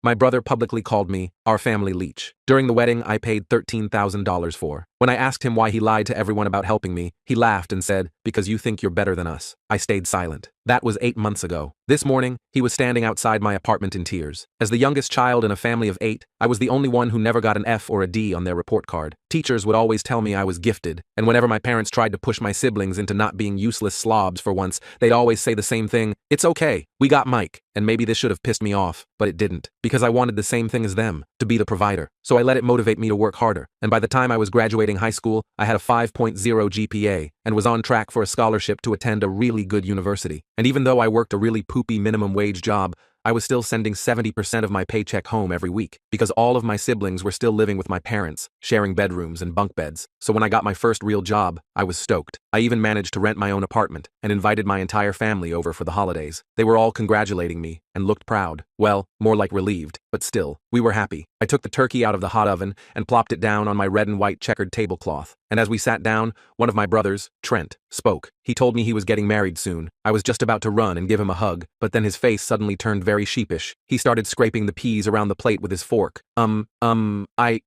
My brother publicly called me our family leech. During the wedding, I paid $13,000 for. When I asked him why he lied to everyone about helping me, he laughed and said, "Because you think you're better than us." I stayed silent. That was 8 months ago. This morning, he was standing outside my apartment in tears. As the youngest child in a family of 8, I was the only one who never got an F or a D on their report card. Teachers would always tell me I was gifted, and whenever my parents tried to push my siblings into not being useless slobs for once, they'd always say the same thing: "It's okay, we got Mike." And maybe this should have pissed me off, but it didn't, because I wanted the same thing as them, to be the provider. So I let it motivate me to work harder, and by the time I was graduating high school, I had a 5.0 GPA, and was on track for a scholarship to attend a really good university. And even though I worked a really poopy minimum wage job, I was still sending 70% of my paycheck home every week, because all of my siblings were still living with my parents, sharing bedrooms and bunk beds. So when I got my first real job, I was stoked. I even managed to rent my own apartment, and invited my entire family over for the holidays. They were all congratulating me, and looked proud. Well, more like relieved, but still, we were happy. I took the turkey out of the hot oven, and plopped it down on my red and white checkered tablecloth. And as we sat down, one of my brothers, Trent, spoke. He told me he was getting married soon. I was just about to run and give him a hug, but then his face suddenly turned very sheepish. He started scraping the peas around the plate with his fork.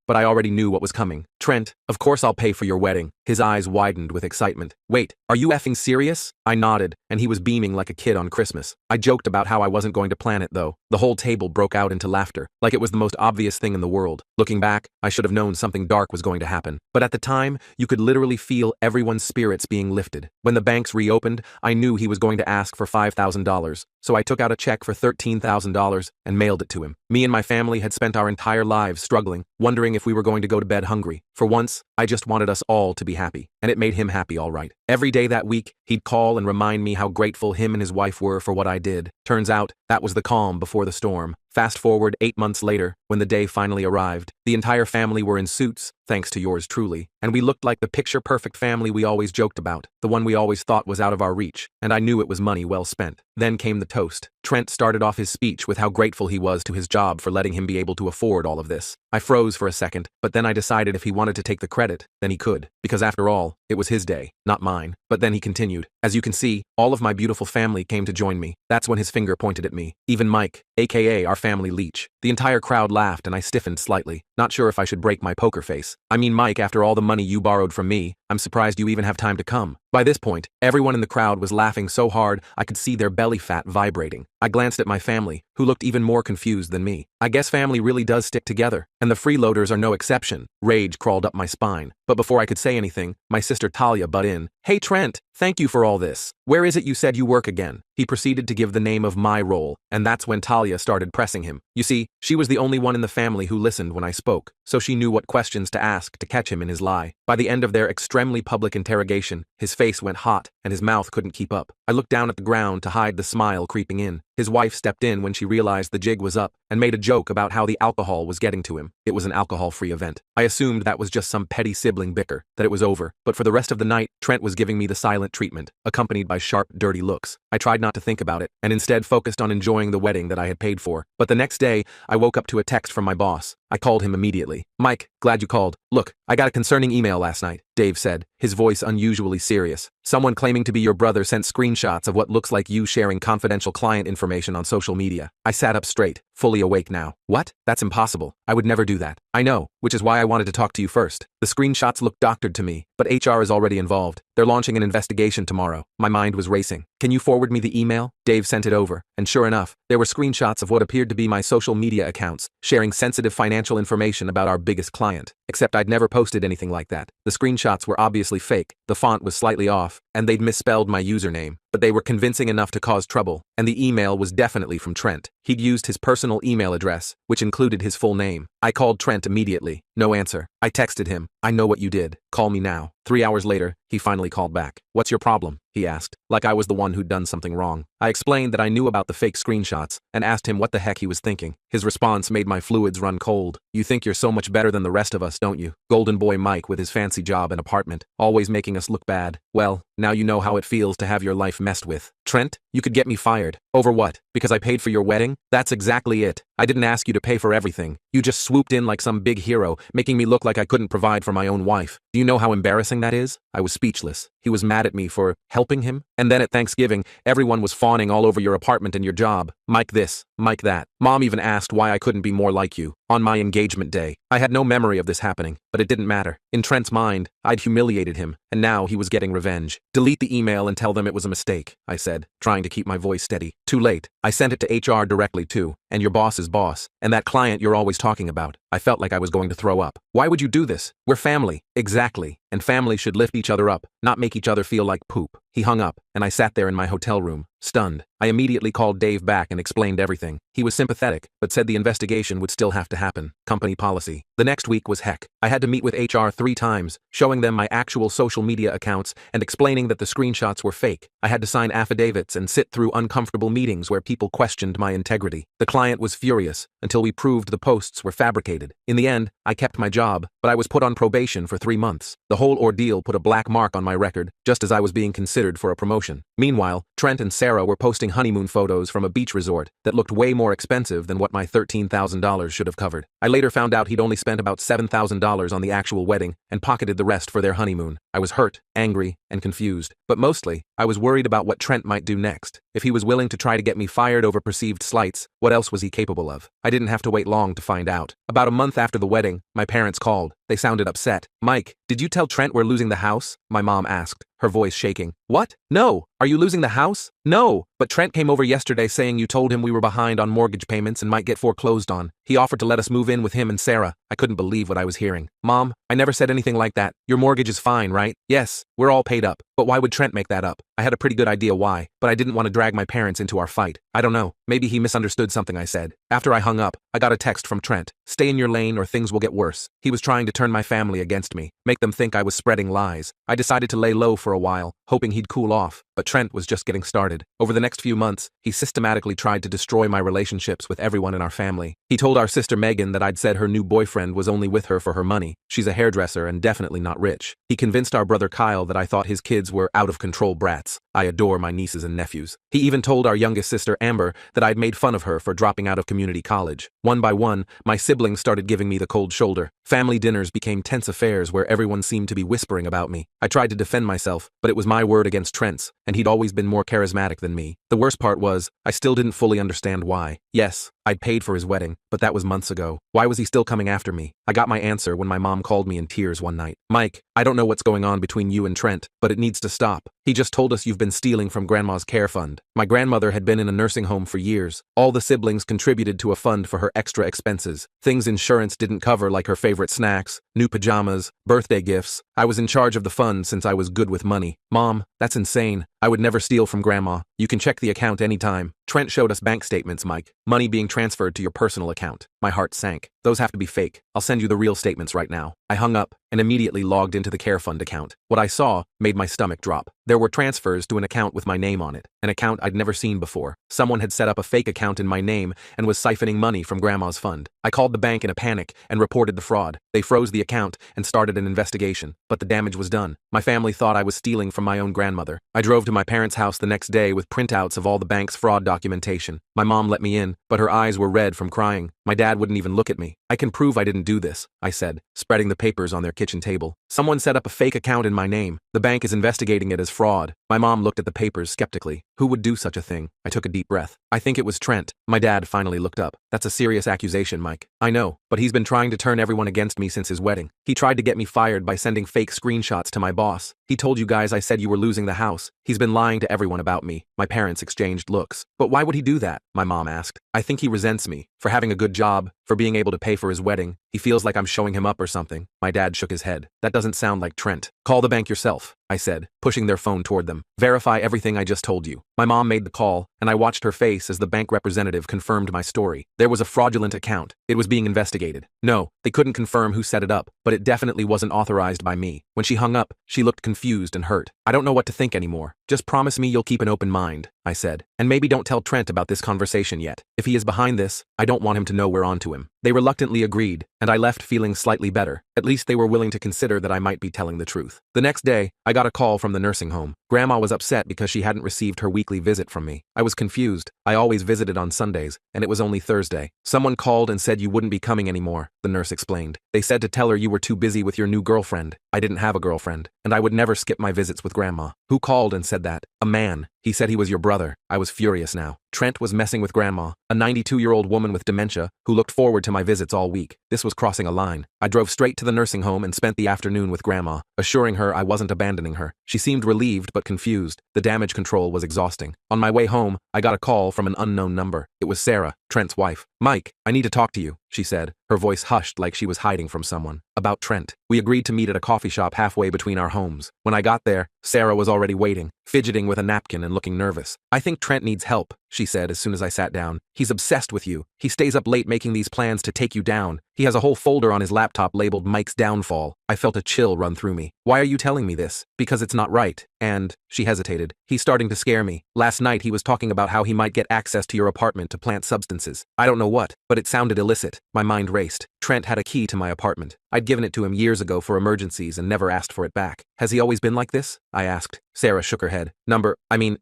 But I already knew what was coming. "Trent, of course I'll pay for your wedding." His eyes widened with excitement. "Wait, are you effing serious?" I nodded, and he was beaming like a kid on Christmas. I joked about how I wasn't going to plan it though. The whole table broke out into laughter, like it was the most obvious thing in the world. Looking back, I should have known something dark was going to happen. But at the time, you could literally feel everyone's spirits being lifted. When the banks reopened, I knew he was going to ask for $5,000, so I took out a check for $13,000 and mailed it to him. Me and my family had spent our entire lives struggling, wondering if we were going to go to bed hungry. For once, I just wanted us all to be happy, and it made him happy all right. Every day that week, he'd call and remind me how grateful him and his wife were for what I did. Turns out, that was the calm before the storm. Fast forward 8 months later, when the day finally arrived, the entire family were in suits, thanks to yours truly, and we looked like the picture-perfect family we always joked about, the one we always thought was out of our reach, and I knew it was money well spent. Then came the toast. Trent started off his speech with how grateful he was to his job for letting him be able to afford all of this. I froze for a second, but then I decided if he wanted to take the credit, then he could, because after all, it was his day, not mine. But then he continued, "As you can see, all of my beautiful family came to join me." That's when his finger pointed at me. Even Mike, aka our family leech. The entire crowd laughed and I stiffened slightly, not sure if I should break my poker face. "I mean, Mike, after all the money you borrowed from me, I'm surprised you even have time to come." By this point, everyone in the crowd was laughing so hard I could see their belly fat vibrating. I glanced at my family, who looked even more confused than me. I guess family really does stick together, and the freeloaders are no exception. Rage crawled up my spine. But before I could say anything, my sister Talia butt in. "Hey Trent, thank you for all this. Where is it you said you work again?" He proceeded to give the name of my role, and that's when Talia started pressing him. You see, she was the only one in the family who listened when I spoke, so she knew what questions to ask to catch him in his lie. By the end of their extremely public interrogation, his face went hot, and his mouth couldn't keep up. I looked down at the ground to hide the smile creeping in. His wife stepped in when she realized the jig was up, and made a joke about how the alcohol was getting to him. It was an alcohol-free event. I assumed that was just some petty sibling bicker, that it was over, but for the rest of the night, Trent was giving me the silent treatment, accompanied by sharp, dirty looks. I tried not to think about it, and instead focused on enjoying the wedding that I had paid for. But the next day, I woke up to a text from my boss. I called him immediately. "Mike, glad you called. Look, I got a concerning email last night," Dave said, his voice unusually serious. "Someone claiming to be your brother sent screenshots of what looks like you sharing confidential client information on social media." I sat up straight, fully awake now. "What? That's impossible. I would never do that." "I know, which is why I wanted to talk to you first. The screenshots look doctored to me, but HR is already involved. They're launching an investigation tomorrow." My mind was racing. "Can you forward me the email?" Dave sent it over, and sure enough, there were screenshots of what appeared to be my social media accounts, sharing sensitive financial information about our biggest client. Except I'd never posted anything like that. The screenshots were obviously fake, the font was slightly off, and they'd misspelled my username. But they were convincing enough to cause trouble, and the email was definitely from Trent. He'd used his personal email address, which included his full name. I called Trent immediately. No answer. I texted him, "I know what you did. Call me now." 3 hours later, he finally called back. "What's your problem?" he asked, like I was the one who'd done something wrong. I explained that I knew about the fake screenshots, and asked him what the heck he was thinking. His response made my fluids run cold. "You think you're so much better than the rest of us, don't you? Golden boy Mike with his fancy job and apartment, always making us look bad. Well, now you know how it feels to have your life messed with." Trent, you could get me fired. Over what? Because I paid for your wedding? That's exactly it. I didn't ask you to pay for everything. You just swooped in like some big hero, making me look like I couldn't provide for my own wife. Do you know how embarrassing that is? I was speechless. He was mad at me for helping him. And then at Thanksgiving, everyone was fawning all over your apartment and your job. Mike this, Mike that. Mom even asked why I couldn't be more like you. On my engagement day, I had no memory of this happening, but it didn't matter. In Trent's mind, I'd humiliated him, and now he was getting revenge. Delete the email and tell them it was a mistake, I said, trying to keep my voice steady. Too late. I sent it to HR directly too, and your boss's boss, and that client you're always talking about. I felt like I was going to throw up. Why would you do this? We're family. Exactly. And family should lift each other up, not make each other feel like poop. He hung up, and I sat there in my hotel room, stunned. I immediately called Dave back and explained everything. He was sympathetic, but said the investigation would still have to happen. Company policy. The next week was heck. I had to meet with HR 3 times, showing them my actual social media accounts and explaining that the screenshots were fake. I had to sign affidavits and sit through uncomfortable meetings where people questioned my integrity. The client was furious until we proved the posts were fabricated. In the end, I kept my job, but I was put on probation for 3 months. The whole ordeal put a black mark on my record, just as I was being considered for a promotion. Meanwhile, Trent and Sarah were posting honeymoon photos from a beach resort that looked way more expensive than what my $13,000 should have covered. I later found out he'd only spent about $7,000 on the actual wedding and pocketed the rest for their honeymoon. I was hurt, angry, and confused. But mostly, I was worried about what Trent might do next. If he was willing to try to get me fired over perceived slights, what else was he capable of? I didn't have to wait long to find out. About a month after the wedding, my parents called. They sounded upset. Mike, did you tell Trent we're losing the house? My mom asked, her voice shaking. What? No. Are you losing the house? No. But Trent came over yesterday saying you told him we were behind on mortgage payments and might get foreclosed on. He offered to let us move in with him and Sarah. I couldn't believe what I was hearing. Mom, I never said anything like that. Your mortgage is fine, right? Yes, we're all paid up. But why would Trent make that up? I had a pretty good idea why, but I didn't want to drag my parents into our fight. I don't know. Maybe he misunderstood something I said. After I hung up, I got a text from Trent. Stay in your lane or things will get worse. He was trying to turn my family against me, make them think I was spreading lies. I decided to lay low for a while, hoping he'd cool off, but Trent was just getting started. Over the next few months, he systematically tried to destroy my relationships with everyone in our family. He told our sister Megan that I'd said her new boyfriend was only with her for her money. She's a hairdresser and definitely not rich. He convinced our brother Kyle that I thought his kids were out-of-control brats. I adore my nieces and nephews. He even told our youngest sister Amber that I'd made fun of her for dropping out of community college. One by one, my siblings started giving me the cold shoulder. Family dinners became tense affairs where everyone seemed to be whispering about me. I tried to defend myself, but it was my word against Trent's, and he'd always been more charismatic than me. The worst part was, I still didn't fully understand why. Yes, I'd paid for his wedding, but that was months ago. Why was he still coming after me? I got my answer when my mom called me in tears one night. Mike, I don't know what's going on between you and Trent, but it needs to stop. He just told us you've been stealing from Grandma's care fund. My grandmother had been in a nursing home for years. All the siblings contributed to a fund for her extra expenses. Things insurance didn't cover, like her favorite snacks, new pajamas, birthday gifts. I was in charge of the fund since I was good with money. Mom, that's insane. I would never steal from Grandma. You can check the account anytime. Trent showed us bank statements, Mike. Money being transferred to your personal account. My heart sank. Those have to be fake. I'll send you the real statements right now. I hung up and immediately logged into the Care Fund account. What I saw made my stomach drop. There were transfers to an account with my name on it, an account I'd never seen before. Someone had set up a fake account in my name and was siphoning money from Grandma's fund. I called the bank in a panic and reported the fraud. They froze the account and started an investigation, but the damage was done. My family thought I was stealing from my own grandmother. I drove to my parents' house the next day with printouts of all the bank's fraud documentation. My mom let me in, but her eyes were red from crying. My dad wouldn't even look at me. I can prove I didn't do this, I said, spreading the papers on their kitchen table. Someone set up a fake account in my name. The bank is investigating it as fraud. My mom looked at the papers skeptically. Who would do such a thing? I took a deep breath. I think it was Trent. My dad finally looked up. That's a serious accusation, Mike. I know, but he's been trying to turn everyone against me since his wedding. He tried to get me fired by sending fake screenshots to my boss. He told you guys I said you were losing the house. He's been lying to everyone about me. My parents exchanged looks. But why would he do that? My mom asked. I think he resents me for having a good job, for being able to pay for his wedding. He feels like I'm showing him up or something. My dad shook his head. That doesn't sound like Trent. Call the bank yourself, I said, pushing their phone toward them. Verify everything I just told you. My mom made the call, and I watched her face as the bank representative confirmed my story. There was a fraudulent account. It was being investigated. No, they couldn't confirm who set it up, but it definitely wasn't authorized by me. When she hung up, she looked confused and hurt. I don't know what to think anymore. Just promise me you'll keep an open mind, I said. And maybe don't tell Trent about this conversation yet. If he is behind this, I don't want him to know we're onto him. They reluctantly agreed, and I left feeling slightly better. At least they were willing to consider that I might be telling the truth. The next day, I got a call from the nursing home. Grandma was upset because she hadn't received her weekly visit from me. I was confused. I always visited on Sundays, and it was only Thursday. Someone called and said you wouldn't be coming anymore, the nurse explained. They said to tell her you were too busy with your new girlfriend. I didn't have a girlfriend, and I would never skip my visits with Grandma. Who called and said that? A man. He said he was your brother. I was furious now. Trent was messing with Grandma, a 92-year-old woman with dementia, who looked forward to my visits all week. This was crossing a line. I drove straight to the nursing home and spent the afternoon with Grandma, assuring her I wasn't abandoning her. She seemed relieved but confused. The damage control was exhausting. On my way home, I got a call from an unknown number. It was Sarah, Trent's wife. "Mike, I need to talk to you," she said, her voice hushed like she was hiding from someone. "About Trent. We agreed to meet at a coffee shop halfway between our homes. When I got there, Sarah was already waiting, fidgeting with a napkin and looking nervous. "I think Trent needs help," she said as soon as I sat down. "He's obsessed with you. He stays up late making these plans to take you down. He has a whole folder on his laptop labeled Mike's Downfall." I felt a chill run through me. "Why are you telling me this?" "Because it's not right. And," she hesitated, "he's starting to scare me. Last night he was talking about how he might get access to your apartment to plant substances. I don't know what, but it sounded illicit." My mind raced. Trent had a key to my apartment. I'd given it to him years ago for emergencies and never asked for it back. "Has he always been like this?" I asked. Sarah shook her head.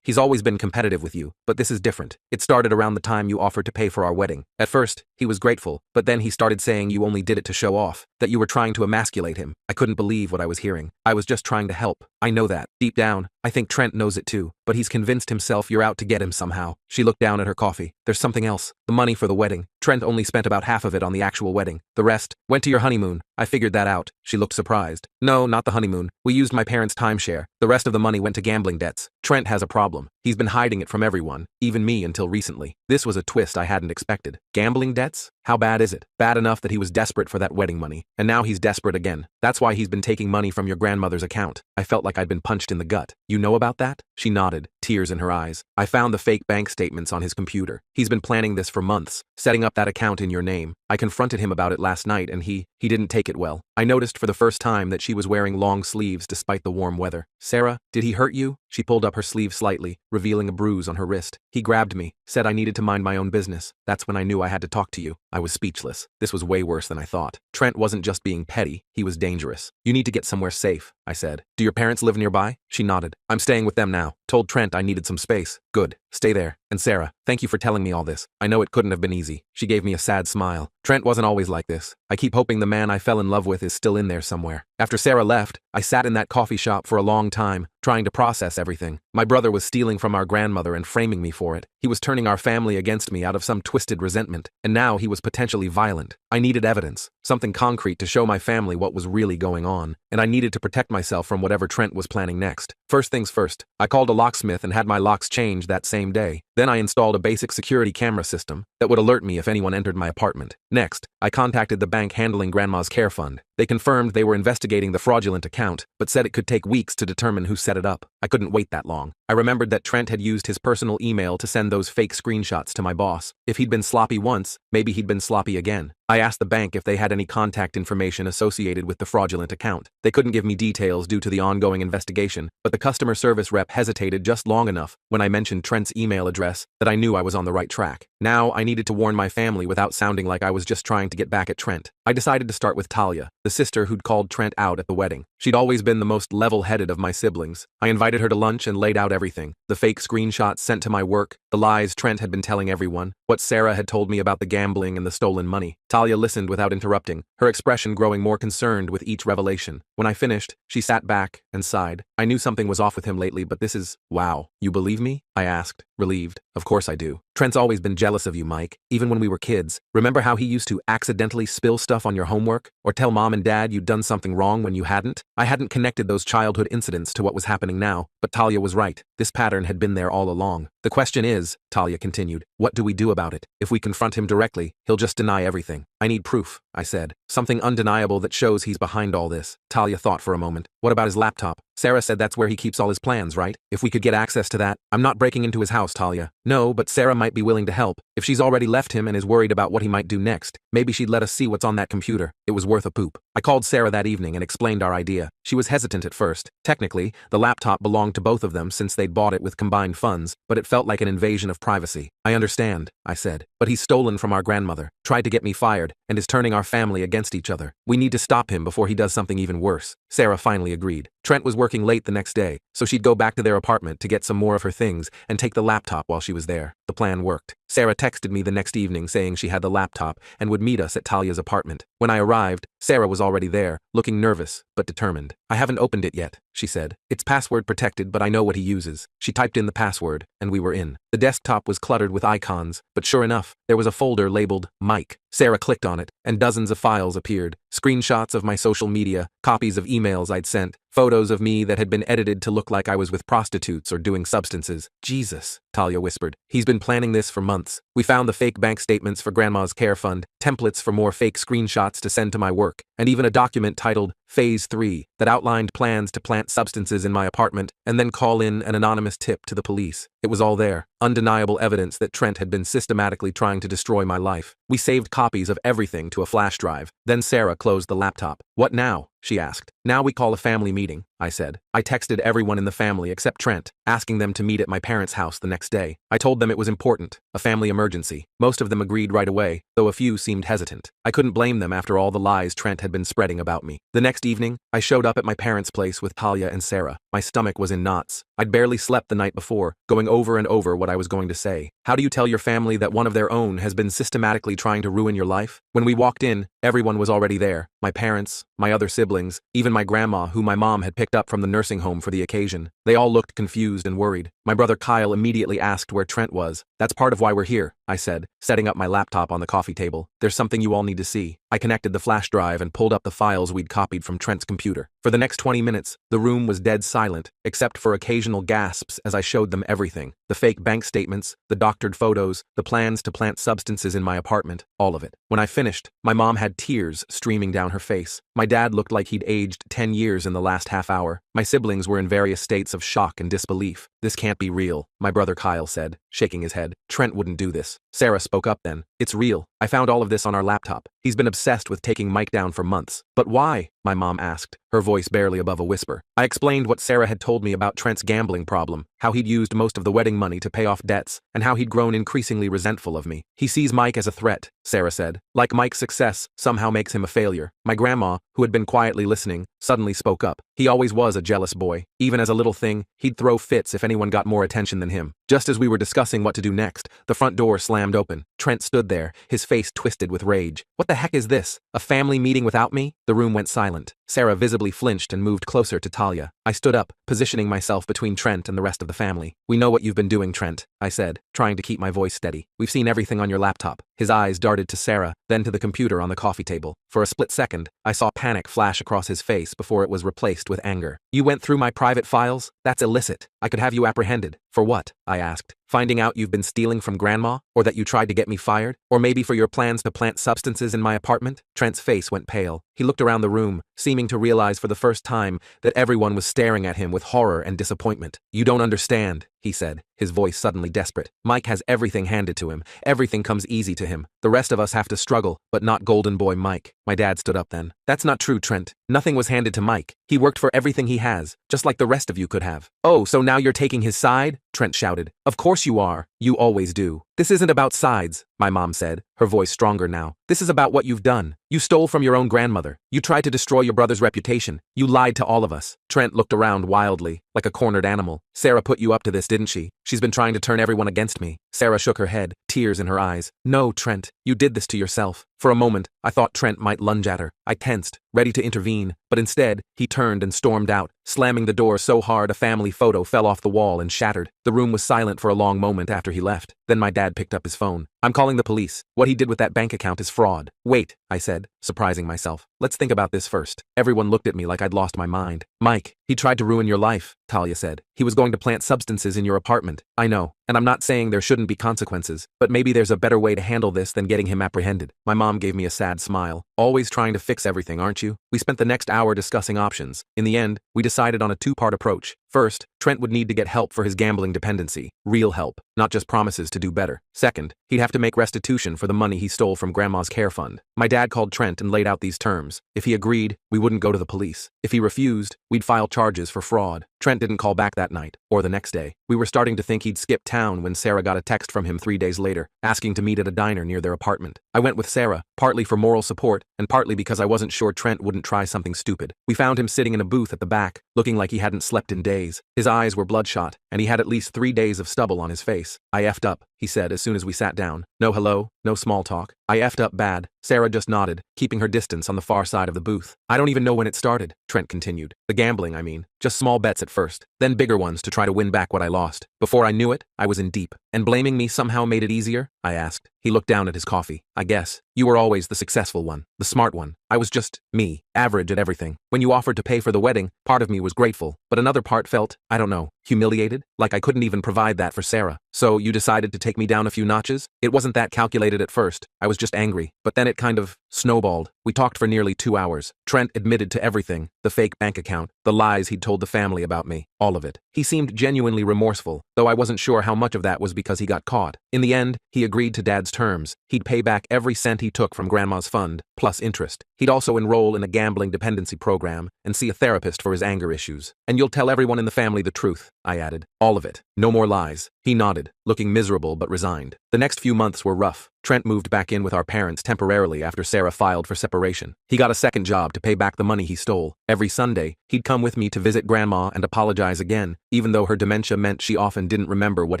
He's always been competitive with you, but this is different. It started around the time you offered to pay for our wedding. At first, he was grateful, but then he started saying you only did it to show off, that you were trying to emasculate him. I couldn't believe what I was hearing. I was just trying to help. I know that. Deep down, I think Trent knows it too, but he's convinced himself you're out to get him somehow. She looked down at her coffee. "There's something else. The money for the wedding. Trent only spent about half of it on the actual wedding. The rest went to your honeymoon. I figured that out." She looked surprised. "No, not the honeymoon. We used my parents' timeshare. The rest of the money went to gambling debts. Trent has a problem. He's been hiding it from everyone, even me until recently." This was a twist I hadn't expected. Gambling debts? How bad is it? Bad enough that he was desperate for that wedding money, and now he's desperate again. That's why he's been taking money from your grandmother's account. I felt like I'd been punched in the gut. "You know about that?" She nodded, tears in her eyes. "I found the fake bank statements on his computer. He's been planning this for months, setting up that account in your name. I confronted him about it last night and he didn't take it well." I noticed for the first time that she was wearing long sleeves despite the warm weather. "Sarah, did he hurt you?" She pulled up her sleeve slightly, revealing a bruise on her wrist. "He grabbed me, said I needed to mind my own business. That's when I knew I had to talk to you." I was speechless. This was way worse than I thought. Trent wasn't just being petty, he was dangerous. "You need to get somewhere safe," I said. "Do your parents live nearby?" She nodded. "I'm staying with them now. Told Trent I needed some space." "Good. Stay there. And Sarah, thank you for telling me all this. I know it couldn't have been easy." She gave me a sad smile. "Trent wasn't always like this. I keep hoping the man I fell in love with is still in there somewhere." After Sarah left, I sat in that coffee shop for a long time, trying to process everything. My brother was stealing from our grandmother and framing me for it. He was turning our family against me out of some twisted resentment, and now he was potentially violent. I needed evidence, something concrete to show my family what was really going on, and I needed to protect myself from whatever Trent was planning next. First things first, I called a locksmith and had my locks changed that same day. Then I installed a basic security camera system that would alert me if anyone entered my apartment. Next, I contacted the bank handling Grandma's care fund. They confirmed they were investigating the fraudulent account, but said it could take weeks to determine who set it up. I couldn't wait that long. I remembered that Trent had used his personal email to send those fake screenshots to my boss. If he'd been sloppy once, maybe he'd been sloppy again. I asked the bank if they had any contact information associated with the fraudulent account. They couldn't give me details due to the ongoing investigation, but the customer service rep hesitated just long enough when I mentioned Trent's email address that I knew I was on the right track. Now I needed to warn my family without sounding like I was just trying to get back at Trent. I decided to start with Talia, the sister who'd called Trent out at the wedding. She'd always been the most level-headed of my siblings. I invited her to lunch and laid out everything. The fake screenshots sent to my work, the lies Trent had been telling everyone, what Sarah had told me about the gambling and the stolen money. Talia listened without interrupting, her expression growing more concerned with each revelation. When I finished, she sat back and sighed. "I knew something was off with him lately, but this is... Wow. You believe me?" I asked, relieved. "Of course I do. Trent's always been jealous of you, Mike, even when we were kids. Remember how he used to accidentally spill stuff on your homework? Or tell Mom and Dad you'd done something wrong when you hadn't? I hadn't connected those childhood incidents to what was happening now, but Talia was right. This pattern had been there all along. The question is," Talia continued, "what do we do about it? If we confront him directly, he'll just deny everything." "I need proof," I said. "Something undeniable that shows he's behind all this." Talia thought for a moment. "What about his laptop? Sarah said that's where he keeps all his plans, right? If we could get access to that." "I'm not breaking into his house, Talia." "No, but Sarah might be willing to help. If she's already left him and is worried about what he might do next, maybe she'd let us see what's on that computer." It was worth a poop. I called Sarah that evening and explained our idea. She was hesitant at first. Technically, the laptop belonged to both of them since they'd bought it with combined funds, but it felt like an invasion of privacy. I understand, I said, but he's stolen from our grandmother, tried to get me fired, and is turning our family against each other. We need to stop him before he does something even worse. Sarah finally agreed. Trent was working late the next day, so she'd go back to their apartment to get some more of her things and take the laptop while she was there. The plan worked. Sarah texted me the next evening saying she had the laptop and would meet us at Talia's apartment. When I arrived, Sarah was already there, looking nervous, but determined. I haven't opened it yet, she said. It's password protected, but I know what he uses. She typed in the password, and we were in. The desktop was cluttered with icons, but sure enough, there was a folder labeled Mike. Sarah clicked on it, and dozens of files appeared. Screenshots of my social media, copies of emails I'd sent, photos of me that had been edited to look like I was with prostitutes or doing substances. Jesus, Talia whispered. He's been planning this for months. We found the fake bank statements for Grandma's care fund, templates for more fake screenshots to send to my work, and even a document titled Phase 3 that outlined plans to plant substances in my apartment and then call in an anonymous tip to the police. It was all there, undeniable evidence that Trent had been systematically trying to destroy my life. We saved copies of everything to a flash drive. Then Sarah closed the laptop. What now? She asked. Now we call a family meeting, I said. I texted everyone in the family except Trent, asking them to meet at my parents' house the next day. I told them it was important, a family emergency. Most of them agreed right away, though a few seemed hesitant. I couldn't blame them after all the lies Trent had been spreading about me. The next evening, I showed up at my parents' place with Talia and Sarah. My stomach was in knots. I'd barely slept the night before, going over and over what I was going to say. How do you tell your family that one of their own has been systematically trying to ruin your life? When we walked in, everyone was already there. My parents, my other siblings, even my grandma, who my mom had picked up from the nursing home for the occasion. They all looked confused and worried. My brother Kyle immediately asked where Trent was. That's part of why we're here, I said, setting up my laptop on the coffee table. There's something you all need to see. I connected the flash drive and pulled up the files we'd copied from Trent's computer. For the next 20 minutes, the room was dead silent, except for occasional gasps as I showed them everything. The fake bank statements, the doctored photos, the plans to plant substances in my apartment, all of it. When I finished, my mom had tears streaming down her face. My dad looked like he'd aged 10 years in the last half hour. My siblings were in various states of shock and disbelief. This can't be real, my brother Kyle said, shaking his head. Trent wouldn't do this. Sarah spoke up then. It's real. I found all of this on our laptop. He's been obsessed with taking Mike down for months. But why? My mom asked, her voice barely above a whisper. I explained what Sarah had told me about Trent's gambling problem, how he'd used most of the wedding money to pay off debts, and how he'd grown increasingly resentful of me. He sees Mike as a threat, Sarah said. Like Mike's success somehow makes him a failure. My grandma, who had been quietly listening, suddenly spoke up. He always was a jealous boy. Even as a little thing, he'd throw fits if anyone got more attention than him. Just as we were discussing what to do next, the front door slammed open. Trent stood there, his face twisted with rage. What the heck is this? A family meeting without me? The room went silent. Sarah visibly flinched and moved closer to Talia. I stood up, positioning myself between Trent and the rest of the family. We know what you've been doing, Trent, I said, trying to keep my voice steady. We've seen everything on your laptop. His eyes darted to Sarah, then to the computer on the coffee table. For a split second, I saw panic flash across his face before it was replaced with anger. You went through my private files? That's illicit. I could have you apprehended. For what? I asked. Finding out you've been stealing from Grandma? Or that you tried to get me fired? Or maybe for your plans to plant substances in my apartment? Trent's face went pale. He looked around the room, seeming to realize for the first time that everyone was staring at him with horror and disappointment. You don't understand, he said, his voice suddenly desperate. Mike has everything handed to him. Everything comes easy to him. The rest of us have to struggle, but not Golden Boy Mike. My dad stood up then. That's not true, Trent. Nothing was handed to Mike. He worked for everything he has, just like the rest of you could have. Oh, so now you're taking his side? Trent shouted. Of course you are. You always do. This isn't about sides, my mom said, her voice stronger now. This is about what you've done. You stole from your own grandmother. You tried to destroy your brother's reputation. You lied to all of us. Trent looked around wildly, like a cornered animal. Sarah put you up to this, didn't she? She's been trying to turn everyone against me. Sarah shook her head, tears in her eyes. No, Trent, you did this to yourself. For a moment, I thought Trent might lunge at her. I tensed, ready to intervene, but instead, he turned and stormed out, slamming the door so hard a family photo fell off the wall and shattered. The room was silent for a long moment after he left. Then my dad picked up his phone. I'm calling the police. What he did with that bank account is fraud. Wait, I said, surprising myself. Let's think about this first. Everyone looked at me like I'd lost my mind. Mike, he tried to ruin your life, Talia said. He was going to plant substances in your apartment. I know, and I'm not saying there shouldn't be consequences, but maybe there's a better way to handle this than getting him apprehended. My mom gave me a sad smile. Always trying to fix everything, aren't you? We spent the next hour discussing options. In the end, we decided on a two-part approach. First, Trent would need to get help for his gambling dependency. Real help, not just promises to do better. Second, he'd have to make restitution for the money he stole from Grandma's care fund. My dad called Trent and laid out these terms. If he agreed, we wouldn't go to the police. If he refused, we'd file charges for fraud. Trent didn't call back that night, or the next day. We were starting to think he'd skip town when Sarah got a text from him 3 days later, asking to meet at a diner near their apartment. I went with Sarah, partly for moral support, and partly because I wasn't sure Trent wouldn't try something stupid. We found him sitting in a booth at the back, looking like he hadn't slept in days. His eyes were bloodshot, and he had at least 3 days of stubble on his face. "I effed up," he said as soon as we sat down. No hello, no small talk. "I effed up bad." Sarah just nodded, keeping her distance on the far side of the booth. "I don't even know when it started," Trent continued. "The gambling, I mean. Just small bets at first, then bigger ones to try to win back what I lost. Before I knew it, I was in deep. And blaming me somehow made it easier?" I asked. He looked down at his coffee. "I guess. You were always the successful one, the smart one. I was just me, average at everything. When you offered to pay for the wedding, part of me was grateful, but another part felt, I don't know, humiliated, like I couldn't even provide that for Sarah. So you decided to take me down a few notches? It wasn't that calculated at first. I was just angry, but then it kind of snowballed. We talked for nearly 2 hours. Trent admitted to everything, the fake bank account, the lies he'd told the family about me, all of it. He seemed genuinely remorseful, though I wasn't sure how much of that was because he got caught. In the end, he agreed to Dad's terms. He'd pay back every cent he took from Grandma's fund, plus interest. He'd also enroll in a gambling dependency program and see a therapist for his anger issues. "And you'll tell everyone in the family the truth," I added. "All of it. No more lies." He nodded, looking miserable but resigned. The next few months were rough. Trent moved back in with our parents temporarily after Sarah filed for separation. He got a second job to pay back the money he stole. Every Sunday, he'd come with me to visit Grandma and apologize again, even though her dementia meant she often didn't remember what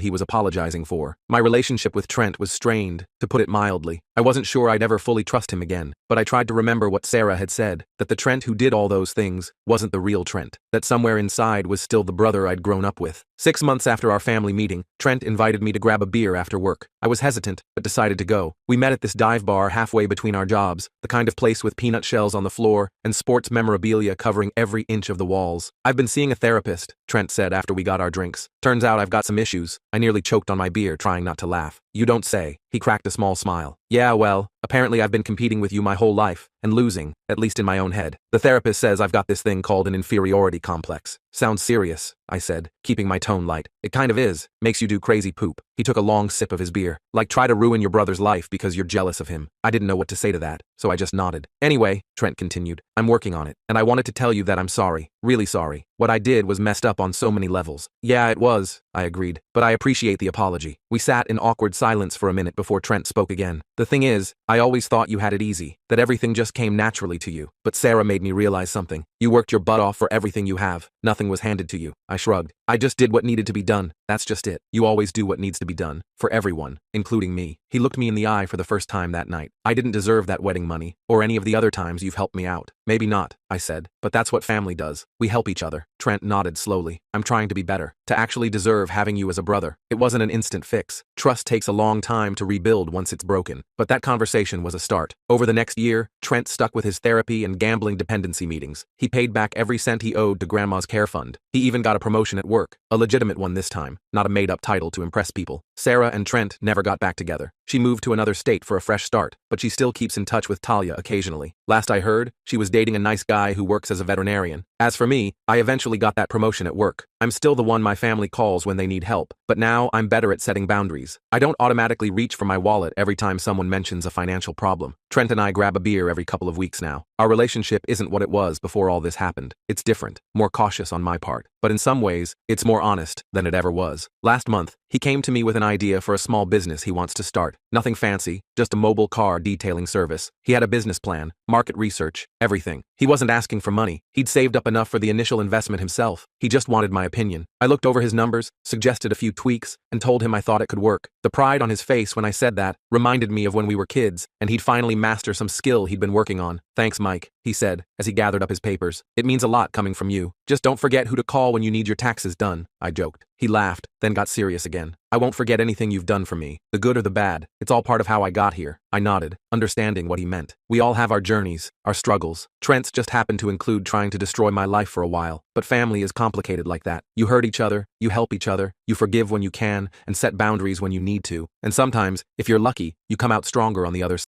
he was apologizing for. My relationship with Trent was strained, to put it mildly. I wasn't sure I'd ever fully trust him again, but I tried to remember what Sarah had said, that the Trent who did all those things wasn't the real Trent, that somewhere inside was still the brother I'd grown up with. 6 months after our family meeting, Trent invited me to grab a beer after work. I was hesitant, but decided to go. We met at this dive bar halfway between our jobs, the kind of place with peanut shells on the floor and sports memorabilia covering every inch of the walls. "I've been seeing a therapist," Trent said after we got our drinks. "Turns out I've got some issues." I nearly choked on my beer, trying not to laugh. "You don't say." He cracked a small smile. "Yeah, well, apparently I've been competing with you my whole life, and losing, at least in my own head. The therapist says I've got this thing called an inferiority complex." "Sounds serious," I said, keeping my tone light. "It kind of is. Makes you do crazy poop." He took a long sip of his beer. "Like try to ruin your brother's life because you're jealous of him." I didn't know what to say to that, so I just nodded. "Anyway," Trent continued, "I'm working on it, and I wanted to tell you that I'm sorry. Really sorry. What I did was messed up on so many levels." "Yeah, it was," I agreed, "but I appreciate the apology." We sat in awkward silence for a minute before Trent spoke again. "The thing is, I always thought you had it easy, that everything just came naturally to you. But Sarah made me realize something. You worked your butt off for everything you have. Nothing was handed to you." I shrugged. "I just did what needed to be done. That's just it. You always do what needs to be done. For everyone, including me." He looked me in the eye for the first time that night. "I didn't deserve that wedding money, or any of the other times you've helped me out." "Maybe not," I said, "but that's what family does. We help each other." Trent nodded slowly. "I'm trying to be better, to actually deserve having you as a brother. It wasn't an instant fix. Trust takes a long time to rebuild once it's broken. But that conversation was a start. Over the next year, Trent stuck with his therapy and gambling dependency meetings. He paid back every cent he owed to Grandma's care fund. He even got a promotion at work, a legitimate one this time, not a made-up title to impress people. Sarah and Trent never got back together. She moved to another state for a fresh start, but she still keeps in touch with Talia occasionally. Last I heard, she was dating a nice guy who works as a veterinarian. As for me, I eventually got that promotion at work. I'm still the one my family calls when they need help, but now I'm better at setting boundaries. I don't automatically reach for my wallet every time someone mentions a financial problem. Trent and I grab a beer every couple of weeks now. Our relationship isn't what it was before all this happened. It's different, more cautious on my part, but in some ways, it's more honest than it ever was. Last month, he came to me with an idea for a small business he wants to start. Nothing fancy, just a mobile car detailing service. He had a business plan, market research, everything. He wasn't asking for money. He'd saved up enough for the initial investment himself. He just wanted my opinion. I looked over his numbers, suggested a few tweaks, and told him I thought it could work. The pride on his face when I said that reminded me of when we were kids, and he'd finally master some skill he'd been working on. "Thanks, Mike," he said, as he gathered up his papers. "It means a lot coming from you. Just don't forget who to call when you need your taxes done," I joked. He laughed, then got serious again. "I won't forget anything you've done for me, the good or the bad. It's all part of how I got here." I nodded, understanding what he meant. We all have our journeys, our struggles. Trent's just happened to include trying to destroy my life for a while. But family is complicated like that. You hurt each other, you help each other, you forgive when you can, and set boundaries when you need to. And sometimes, if you're lucky, you come out stronger on the other side.